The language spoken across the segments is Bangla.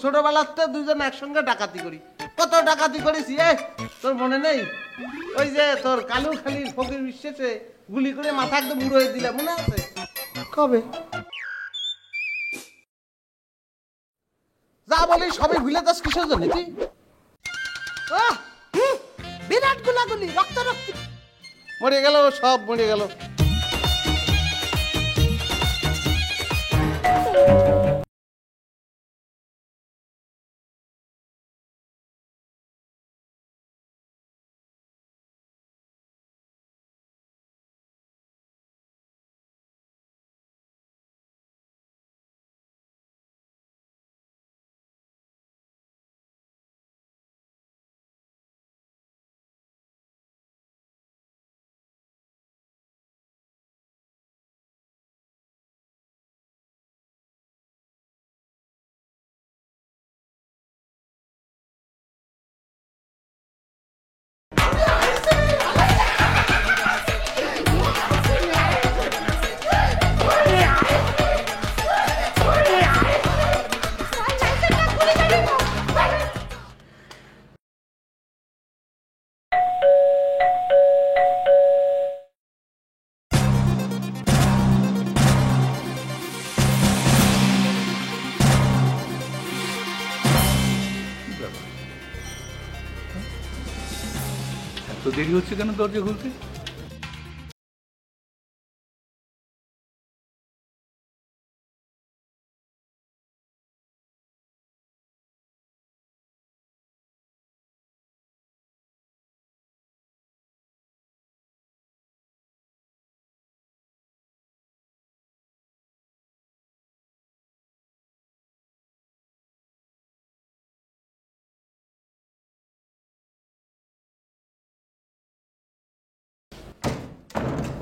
ছোটবেলাতে দুজন একসঙ্গে ডাকাতি করি। কত ডাকাতি করেছি তোর মনে নেই? ওই যে তোর কালু খালি ফকির বিশ্বাসে গুলি করে মাথা একদম উড়িয়ে দিলে, মনে আছে? কবে? যা বলি সবই ভুলে যাস কিসের জন্য তুই? বিরাট গুলাগুলি, রক্ত রক্ত। মরে গেল, সব মরে গেল। তো দেরি হচ্ছে কেন দরজা খুলতে?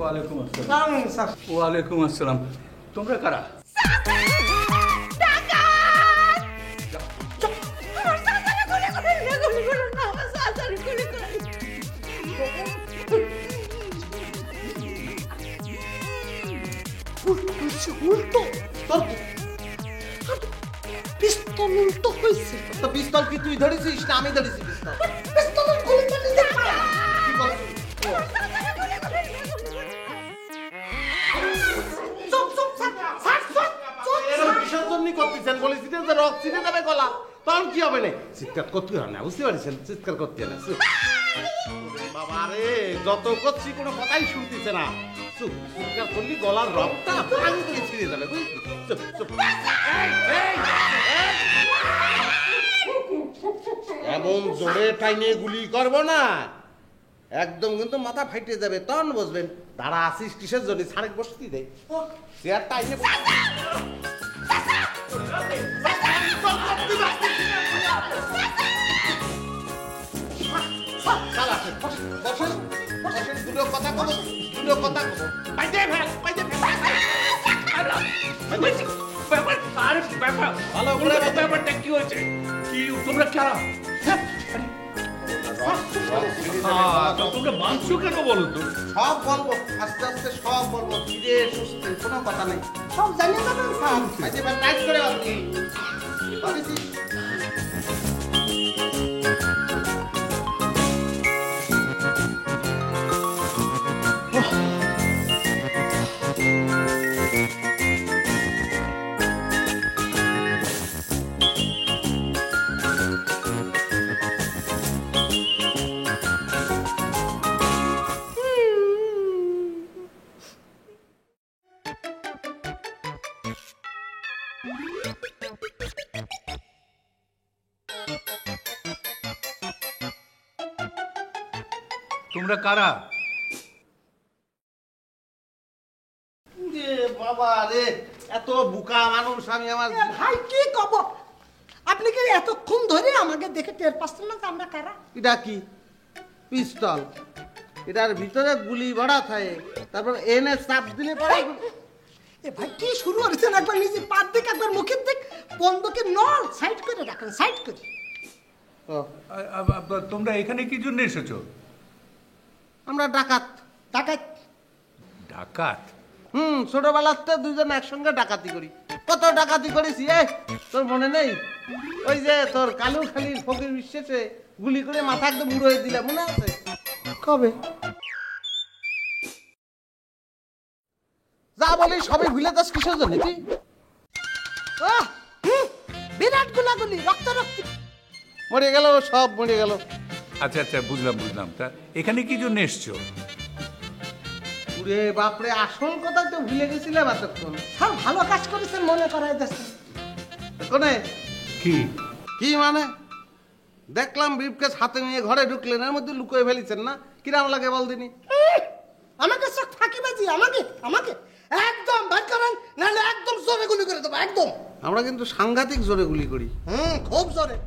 ওয়ালাইকুম আসসালাম। ওয়ালাইকুম আসসালাম। তোমরা কারা? উল্টো পিস্তল উল্টো হয়েছে। তো পিস্তল কি তুই ধরেছিস না আমি ধরেছি? পিস্তল পিস্তলের গুলি চালিয়ে কি বলছিস? কি হবে না? চিৎকার করতে হয় না, বুঝতে পারছেন? চিৎকার করতে হয় না। বাবা রে, যত করছি কোনো কথাই শুনতেছে না। চুপ, চিৎকার করলি গলার রক্তটা ভাঙি করে ছিঁড়ে যাবে, বুঝলি? চুপ চুপ। এমন জোরে টাইনে গুলি করবো না, একদম কিন্তু মাথা ফাইটে যাবে। তখন বসবেন দাঁড়া আসিস কিসের জন্য? সারেক বসতি দে চেয়ার টাইনে। দুটো কথা কব, দুটো কথা কব। ভালো করে ব্যাপারটা কি হয়েছে? কি তোমরা কারা? তোমরা মানছো কেন বলো তো? সব বলবো, আস্তে আস্তে সব বলবো, ধীরে সুস্থে, কোনো কথা নেই। সব জানিয়ে যাবেন স্যার। টাইট করে আপনি তোমরা কারা? বাবা রে, এত বোকা মানুষ আমি আমার। ভাই কি কব, আপনি কি এতক্ষণ ধরে আমাকে দেখে টের পাচ্ছেন না আমরা কারা? এটা কি? পিস্তল, এটার ভিতরে গুলি ভরা থাকে, তারপর এনে চাপ দিলে পরে। এ ভাই কি শুরু করেছেন? একবার নিজে পাত দিক, একবার মুখের দিক, বন্ধকে নল সাইড করে রাখেন, সাইড করে। তোমরা এখানে কি জন্য এসেছো? আমরা ডাকাত। ডাকাত? ডাকাত? ছোটবেলাতে দুজন একসঙ্গে ডাকাতি করি। কত ডাকাতি করেছি তোর মনে নেই? ওই যে তোর কালুখালীর ফকির বিশ্বাসে গুলি করে মাথা একদম বুড়ো হয়ে দিলাম, মনে আছে? কবে? যা বলি সবাই ভুলে যাস কিসের জন্য তুই? বিরাট গুলাগুলি, রক্তারক্তি। মরে গেল, সব মরে গেল। আচ্ছা আচ্ছা, বুঝলাম বুঝলাম। তা এখানে কি জন্য এসছো? ওরে বাপরে, আসল কথা তো ভুলে গেছিলাম এতক্ষণ। স্যার ভালো কাজ করেছেন মনে করাই দিচ্ছেন। কোনে কি কি মানে? দেখলাম ব্রিফকেস হাতে নিয়ে ঘরে ঢুকলেন, এর মধ্যে লুকিয়ে ফেলেছেন না? কিরাম লাগে বল দিনি? আমাকে সব ফাঁকিবাজি, আমাকে আমাকে একদম ভাই করেন, নাহলে একদম জোরে গুলি করে দেবো, একদম। আমরা কিন্তু সাংঘাতিক জোরে গুলি করি। খুব জোরে।